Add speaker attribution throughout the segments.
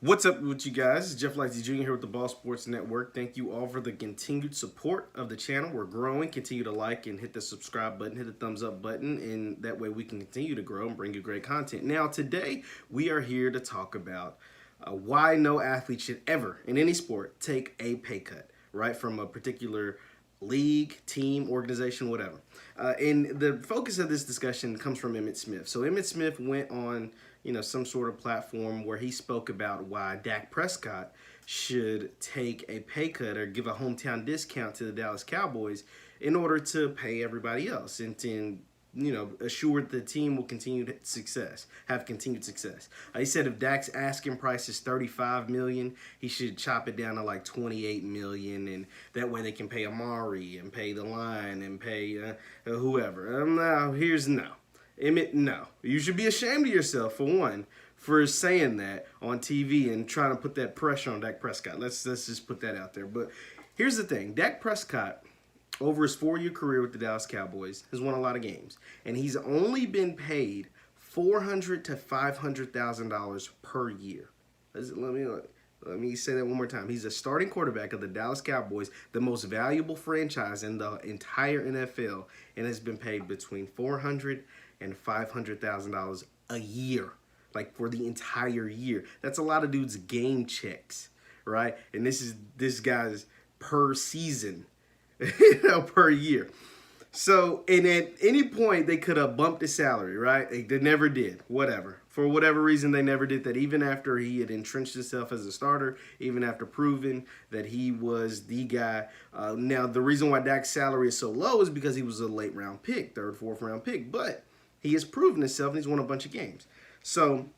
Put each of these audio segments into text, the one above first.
Speaker 1: What's up with you guys? It's Jeff Lightsy Jr. here with the Ball Sports Network. Thank you all for the continued support of the channel. We're growing. Continue to like and hit the subscribe button, hit the thumbs up button, and that way we can continue to grow and bring you great content. Now, today we are here to talk about why no athlete should ever, in any sport, take a pay cut, right, from a particular league, team, organization, whatever. And the focus of this discussion comes from Emmitt Smith. So Emmitt Smith went on, some sort of platform where he spoke about why Dak Prescott should take a pay cut or give a hometown discount to the Dallas Cowboys in order to pay everybody else and to, assure the team will have continued success. He said if Dak's asking price is $35 million, he should chop it down to like $28 million, and that way they can pay Amari and pay the line and pay whoever. Now, here's no. Emmitt, no. You should be ashamed of yourself, for one, for saying that on TV and trying to put that pressure on Dak Prescott. Let's just put that out there. But here's the thing. Dak Prescott, over his 4-year career with the Dallas Cowboys, has won a lot of games. And he's only been paid $400,000 to $500,000 per year. Let me say that one more time. He's a starting quarterback of the Dallas Cowboys, the most valuable franchise in the entire NFL, and has been paid between $400,000 and $500,000 a year, like for the entire year. That's a lot of dudes' game checks, right? And this is this guy's per season, per year. So, and at any point, they could have bumped his salary, right? They never did, whatever. For whatever reason, they never did that, even after he had entrenched himself as a starter, even after proving that he was the guy. Now, the reason why Dak's salary is so low is because he was a late-round pick, third, fourth-round pick. But he has proven himself, and he's won a bunch of games. So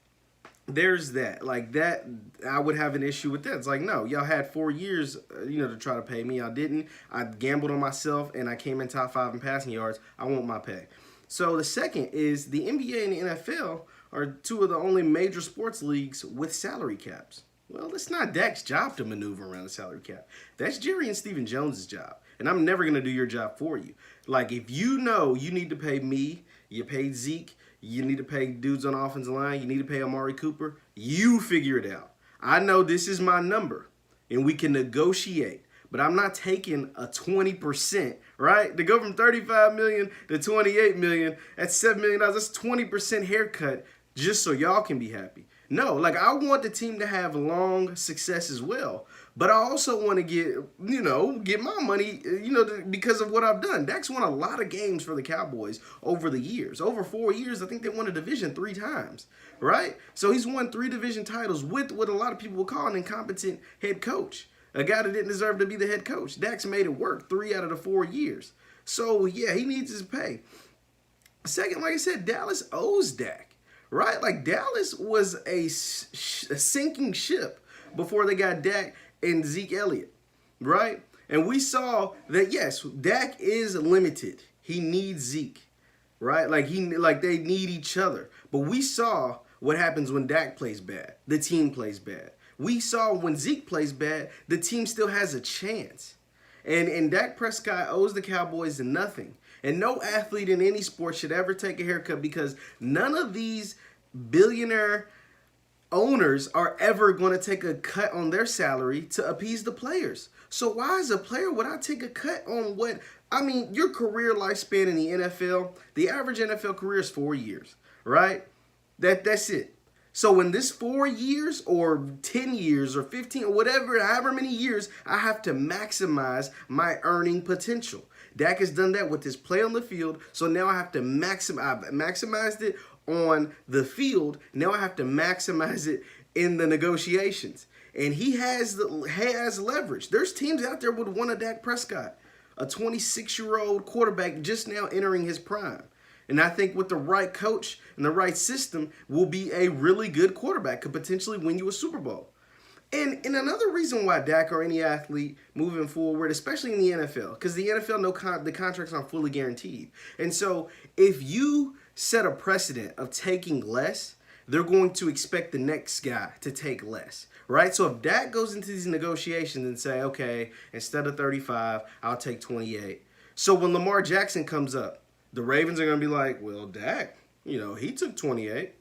Speaker 1: there's that. Like that, I would have an issue with that. It's like, no, y'all had 4 years, to try to pay me. Y'all didn't. I gambled on myself, and I came in top 5 in passing yards. I want my pay. So the second is the NBA and the NFL are two of the only major sports leagues with salary caps. Well, it's not Dak's job to maneuver around the salary cap. That's Jerry and Stephen Jones' job. And I'm never going to do your job for you. Like, if you know you need to pay me, you paid Zeke, you need to pay dudes on the offensive line, you need to pay Amari Cooper, you figure it out. I know this is my number, and we can negotiate. But I'm not taking a 20%, right? To go from $35 million to $28 million, that's $7 million. That's 20% haircut just so y'all can be happy. No, like, I want the team to have long success as well. But I also want to get my money, because of what I've done. Dak's won a lot of games for the Cowboys over the years. Over 4 years, I think they won a division 3 times, right? So he's won 3 division titles with what a lot of people would call an incompetent head coach. A guy that didn't deserve to be the head coach. Dak's made it work 3 out of the 4 years. So, yeah, he needs his pay. Second, like I said, Dallas owes Dak, right? Like, Dallas was a sinking ship before they got Dak and Zeke Elliott, right? And we saw that, yes, Dak is limited. He needs Zeke, right? Like they need each other. But we saw what happens when Dak plays bad. The team plays bad. We saw when Zeke plays bad, the team still has a chance. And Dak Prescott owes the Cowboys nothing. And no athlete in any sport should ever take a haircut, because none of these billionaire owners are ever going to take a cut on their salary to appease the players. So why, as a player, would I take a cut on your career lifespan in the NFL? The average NFL career is 4 years, right? That's it. So when this 4 years or 10 years or 15 or whatever, however many years, I have to maximize my earning potential. Dak has done that with his play on the field. So now I have to I've maximized it on the field. Now I have to maximize it in the negotiations. And he has leverage. There's teams out there would want a Dak Prescott, a 26-year-old quarterback just now entering his prime. And I think with the right coach and the right system, will be a really good quarterback, could potentially win you a Super Bowl. And another reason why Dak or any athlete moving forward, especially in the NFL, because the NFL, the contracts aren't fully guaranteed. And so if you set a precedent of taking less, they're going to expect the next guy to take less, right? So if Dak goes into these negotiations and say, okay, instead of 35, I'll take 28. So when Lamar Jackson comes up, the Ravens are going to be like, well, Dak, he took 28.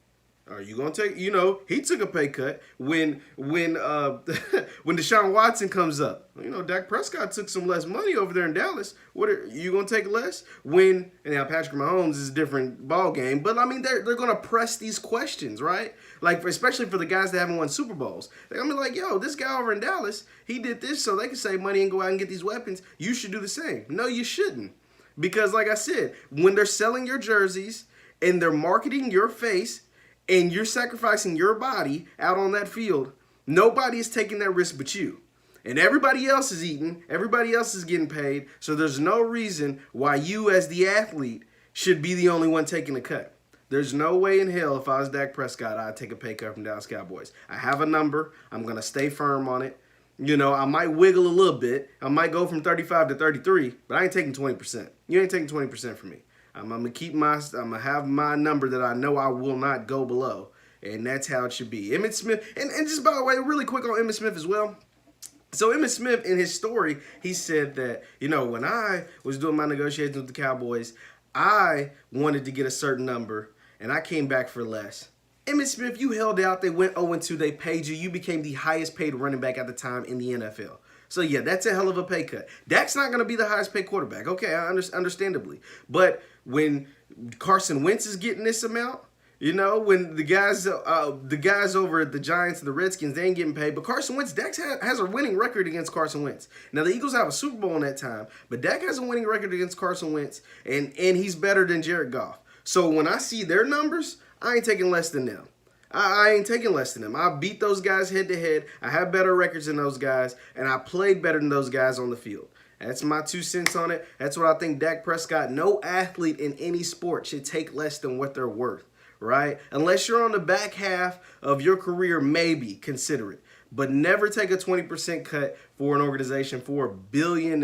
Speaker 1: Are you gonna take? You know, he took a pay cut when when Deshaun Watson comes up. You know, Dak Prescott took some less money over there in Dallas. What are you gonna take less? When and now Patrick Mahomes is a different ball game, but I mean they're gonna press these questions, right? Like especially for the guys that haven't won Super Bowls. They're gonna be like, yo, this guy over in Dallas, he did this so they can save money and go out and get these weapons. You should do the same. No, you shouldn't, because like I said, when they're selling your jerseys and they're marketing your face, and you're sacrificing your body out on that field, nobody is taking that risk but you. And everybody else is eating, everybody else is getting paid, so there's no reason why you as the athlete should be the only one taking a cut. There's no way in hell if I was Dak Prescott, I'd take a pay cut from Dallas Cowboys. I have a number, I'm going to stay firm on it. You know, I might wiggle a little bit, I might go from 35 to 33, but I ain't taking 20%. You ain't taking 20% from me. I'm gonna have my number that I know I will not go below, and that's how it should be. Emmitt Smith, and just by the way, really quick on Emmitt Smith as well. So Emmitt Smith, in his story, he said that, you know, when I was doing my negotiations with the Cowboys, I wanted to get a certain number, and I came back for less. Emmitt Smith, you held out. They went 0-2. They paid you. You became the highest paid running back at the time in the NFL. So, yeah, that's a hell of a pay cut. Dak's not going to be the highest paid quarterback. Okay, understandably. But when Carson Wentz is getting this amount, you know, when the guys over at the Giants and the Redskins, they ain't getting paid. But Carson Wentz, Dak has a winning record against Carson Wentz. Now, the Eagles have a Super Bowl in that time, but Dak has a winning record against Carson Wentz, and he's better than Jared Goff. So when I see their numbers, I ain't taking less than them. I ain't taking less than them. I beat those guys head to head. I have better records than those guys, and I played better than those guys on the field. That's my 2 cents on it. That's what I think Dak Prescott, no athlete in any sport should take less than what they're worth, right? Unless you're on the back half of your career, maybe consider it. But never take a 20% cut for an organization for billions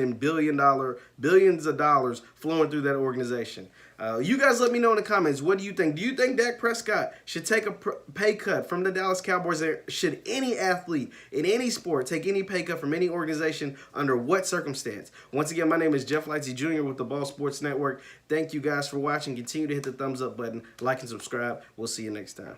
Speaker 1: of dollars flowing through that organization. You guys let me know in the comments. What do you think? Do you think Dak Prescott should take a pay cut from the Dallas Cowboys? Should any athlete in any sport take any pay cut from any organization? Under what circumstance? Once again, my name is Jeff Lightsy Jr. with the Ball Sports Network. Thank you guys for watching. Continue to hit the thumbs up button, like and subscribe. We'll see you next time.